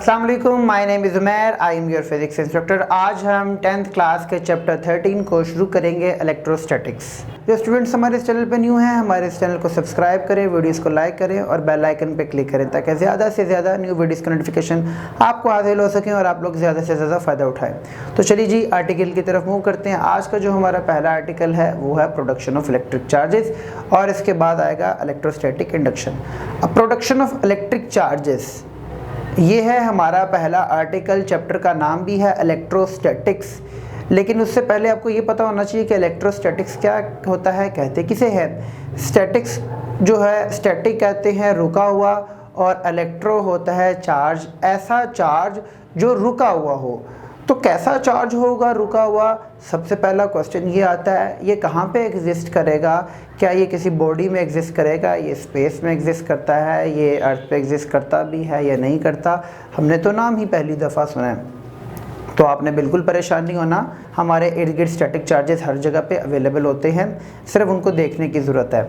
अस्सलाम वालेकुम, my name is Umair, I am your physics instructor. आज हम 10th क्लास के चैप्टर 13 को शुरू करेंगे, इलेक्ट्रोस्टैटिक्स। जो स्टूडेंट्स हमारे इस चैनल पे न्यू हैं, हमारे इस चैनल को सब्सक्राइब करें, वीडियोस को लाइक करें और बेल आइकन पे क्लिक करें ताकि ज़्यादा से ज़्यादा न्यू वीडियोस का नोटिफिकेशन आपको हासिल हो सकें और आप लोग ज़्यादा से ज़्यादा फ़ायदा उठाएँ। तो चलिए जी, आर्टिकल की तरफ मूव करते हैं। आज का जो हमारा पहला आर्टिकल है वो है प्रोडक्शन ऑफ इलेक्ट्रिक चार्जेस और इसके बाद आएगा इलेक्ट्रोस्टैटिक इंडक्शन। अब प्रोडक्शन ऑफ इलेक्ट्रिक चार्जेस ये है हमारा पहला आर्टिकल। चैप्टर का नाम भी है इलेक्ट्रोस्टैटिक्स। लेकिन उससे पहले आपको ये पता होना चाहिए कि इलेक्ट्रोस्टैटिक्स क्या होता है, कहते किसे है। स्टैटिक्स जो है, स्टैटिक कहते हैं रुका हुआ, और इलेक्ट्रो होता है चार्ज, ऐसा चार्ज जो रुका हुआ हो। तो कैसा चार्ज होगा रुका हुआ? सबसे पहला क्वेश्चन ये आता है, ये कहाँ पे एग्जिस्ट करेगा? क्या ये किसी बॉडी में एग्जिस्ट करेगा? ये स्पेस में एग्जिस्ट करता है? ये अर्थ पे एग्जिस्ट करता भी है या नहीं करता? हमने तो नाम ही पहली दफ़ा सुना है। तो आपने बिल्कुल परेशान नहीं होना, हमारे इर्द गिर्द स्टैटिक चार्जेस हर जगह पे अवेलेबल होते हैं, सिर्फ उनको देखने की ज़रूरत है।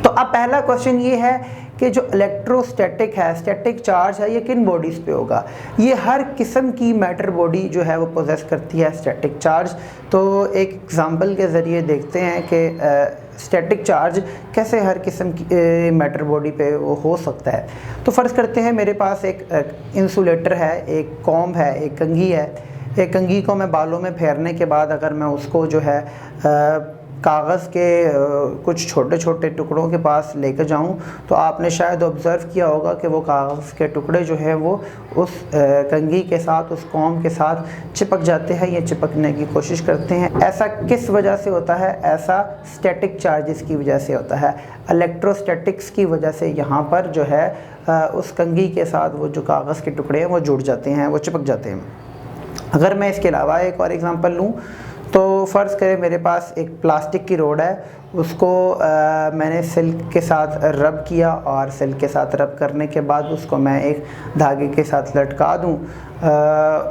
तो अब पहला क्वेश्चन ये है कि जो इलेक्ट्रोस्टैटिक है, स्टैटिक चार्ज है, ये किन बॉडीज़ पे होगा? ये हर किस्म की मैटर बॉडी जो है वो पोजेस करती है स्टैटिक चार्ज। तो एक एग्जांपल के ज़रिए देखते हैं कि स्टैटिक चार्ज कैसे हर किस्म की मैटर बॉडी पे वो हो सकता है। तो फ़र्ज़ करते हैं मेरे पास एक इंसुलेटर है, एक कॉम्ब है, एक कंघी है। एक कंघी को मैं बालों में फेरने के बाद अगर मैं उसको जो है कागज़ के कुछ छोटे छोटे टुकड़ों के पास लेकर जाऊं, तो आपने शायद ऑब्ज़र्व किया होगा कि वो कागज़ के टुकड़े जो है वो उस कंघी के साथ, उस कॉम्ब के साथ चिपक जाते हैं या चिपकने की कोशिश करते हैं। ऐसा किस वजह से होता है? ऐसा स्टैटिक चार्जेस की वजह से होता है, इलेक्ट्रोस्टैटिक्स की वजह से। यहाँ पर जो है उस कंघी के साथ वो जो कागज़ के टुकड़े हैं वो जुड़ जाते हैं, वो चिपक जाते हैं। अगर मैं इसके अलावा एक और एग्ज़ाम्पल लूँ तो फ़र्ज़ करें मेरे पास एक प्लास्टिक की रोड है, उसको मैंने सिल्क के साथ रब किया और सिल्क के साथ रब करने के बाद उसको मैं एक धागे के साथ लटका दूं।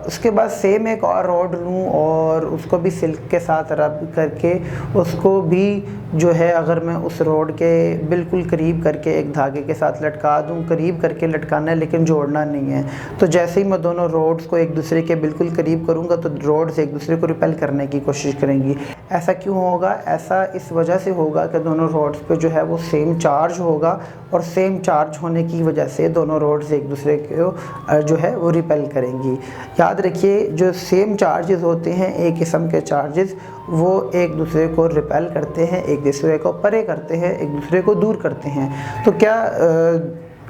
उसके बाद सेम एक और रोड लूँ और उसको भी सिल्क के साथ रब करके उसको भी जो है, अगर मैं उस रोड के बिल्कुल करीब करके एक धागे के साथ लटका दूं, करीब करके लटकाना है लेकिन जोड़ना नहीं है। तो जैसे ही मैं दोनों रोड्स को एक दूसरे के बिल्कुल करीब करूंगा तो रोड्स एक दूसरे को रिपेल करने की कोशिश करेंगी। ऐसा क्यों होगा? ऐसा इस वजह से होगा कि दोनों रोड्स पे जो है वो सेम चार्ज होगा और सेम चार्ज होने की वजह से दोनों रोड्स एक दूसरे को जो है वो रिपेल करेंगी। याद रखिए, जो सेम चार्जेस होते हैं, एक किस्म के चार्जेस, वो एक दूसरे को रिपेल करते हैं, एक दूसरे को परे करते हैं, एक दूसरे को दूर करते हैं। तो क्या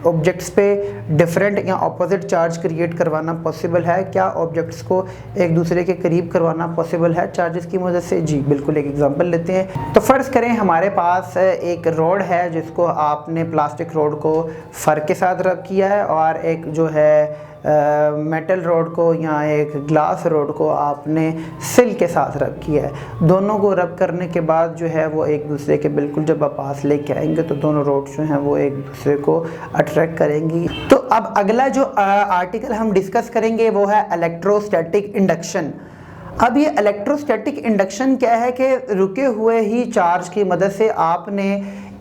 ऑब्जेक्ट्स पे डिफरेंट या ऑपोजिट चार्ज क्रिएट करवाना पॉसिबल है? क्या ऑब्जेक्ट्स को एक दूसरे के करीब करवाना पॉसिबल है चार्जेस की मदद से? जी बिल्कुल। एक एग्जांपल लेते हैं। तो फ़र्ज़ करें हमारे पास एक रोड है जिसको आपने प्लास्टिक रोड को फर के साथ रब किया है और एक जो है मेटल रोड को या एक ग्लास रोड को आपने सिल्क के साथ रब किया है। दोनों को रब करने के बाद जो है वो एक दूसरे के बिल्कुल जब आप पास लेके आएंगे तो दोनों रोड जो हैं वो एक दूसरे को अट्रैक्ट करेंगी। तो अब अगला जो आर्टिकल हम डिस्कस करेंगे वो है इलेक्ट्रोस्टैटिक इंडक्शन। अब ये इलेक्ट्रोस्टैटिक इंडक्शन क्या है कि रुके हुए ही चार्ज की मदद से आपने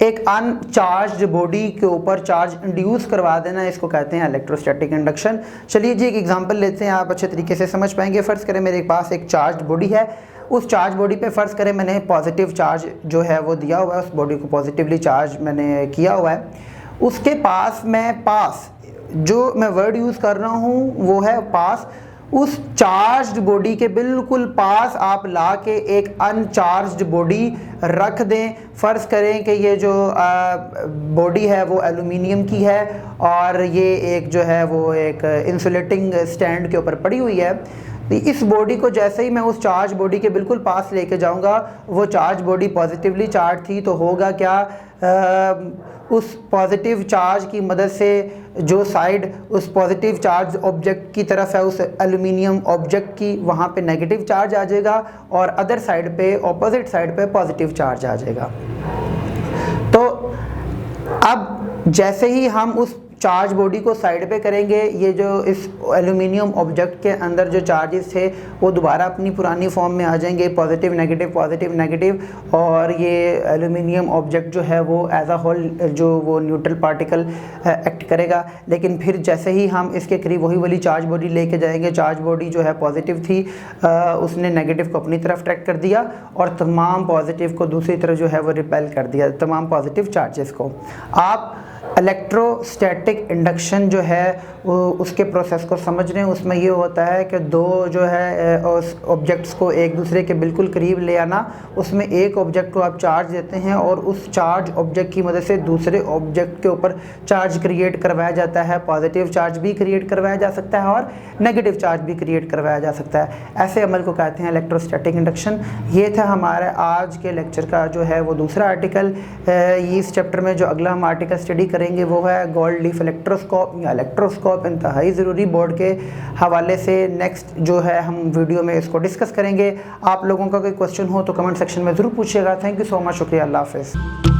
एक अनचार्ज्ड बॉडी के ऊपर चार्ज इंड्यूस करवा देना, इसको कहते हैं इलेक्ट्रोस्टैटिक इंडक्शन। चलिए जी, एक एग्जांपल लेते हैं, आप अच्छे तरीके से समझ पाएंगे। फ़र्ज़ करें मेरे पास एक चार्ज बॉडी है, उस चार्ज बॉडी पे फ़र्ज़ करें मैंने पॉजिटिव चार्ज जो है वो दिया हुआ है, उस बॉडी को पॉजिटिवली चार्ज मैंने किया हुआ है। उसके पास जो मैं वर्ड यूज़ कर रहा हूँ वो है पास। उस चार्ज्ड बॉडी के बिल्कुल पास आप ला के एक अनचार्ज्ड बॉडी रख दें। फ़र्ज़ करें कि ये जो बॉडी है वो एलुमिनियम की है और ये एक जो है वो एक इंसुलेटिंग स्टैंड के ऊपर पड़ी हुई है। इस बॉडी को जैसे ही मैं उस चार्ज बॉडी के बिल्कुल पास लेके जाऊंगा, वो चार्ज बॉडी पॉजिटिवली चार्ज थी, तो होगा क्या, उस पॉजिटिव चार्ज की मदद से जो साइड उस पॉजिटिव चार्ज ऑब्जेक्ट की तरफ है, उस एल्यूमिनियम ऑब्जेक्ट की, वहाँ पे नेगेटिव चार्ज आ जाएगा और अदर साइड पे, ऑपोजिट साइड पे पॉजिटिव चार्ज आ जाएगा। तो अब जैसे ही हम उस चार्ज बॉडी को साइड पे करेंगे, ये जो इस एल्यूमिनियम ऑब्जेक्ट के अंदर जो चार्जेस थे वो दोबारा अपनी पुरानी फॉर्म में आ जाएंगे, पॉजिटिव नेगेटिव, और ये एल्यूमिनियम ऑब्जेक्ट जो है वो एज अ होल जो वो न्यूट्रल पार्टिकल एक्ट करेगा। लेकिन फिर जैसे ही हम इसके करीब वही वाली चार्ज बॉडी लेके जाएंगे, चार्ज बॉडी जो है पॉजिटिव थी, उसने नेगेटिव को अपनी तरफ अट्रैक्ट कर दिया और तमाम पॉजिटिव को दूसरी तरफ जो है वो रिपेल कर दिया, तमाम पॉजिटिव चार्जेस को। आप इलेक्ट्रोस्टैटिक इंडक्शन जो है वो उसके प्रोसेस को समझ रहे हैं। उसमें ये होता है कि दो जो है ऑब्जेक्ट्स को एक दूसरे के बिल्कुल करीब ले आना, उसमें एक ऑब्जेक्ट को आप चार्ज देते हैं और उस चार्ज ऑब्जेक्ट की मदद से दूसरे ऑब्जेक्ट के ऊपर चार्ज क्रिएट करवाया जाता है। पॉजिटिव चार्ज भी क्रिएट करवाया जा सकता है और नेगेटिव चार्ज भी क्रिएट करवाया जा सकता है। ऐसे अमल को कहते हैं इलेक्ट्रोस्टैटिक इंडक्शन। ये था हमारे आज के लेक्चर का जो है वो दूसरा आर्टिकल। इस चैप्टर में जो अगला हम आर्टिकल स्टडी करेंगे वो है गोल्ड लीफ इलेक्ट्रोस्कोप या इलेक्ट्रोस्कोप। इंतहाई ज़रूरी बोर्ड के हवाले से नेक्स्ट जो है हम वीडियो में इसको डिस्कस करेंगे। आप लोगों का कोई क्वेश्चन हो तो कमेंट सेक्शन में ज़रूर पूछिएगा। थैंक यू सो मच, शुक्रिया, अल्लाह हाफ़िज़।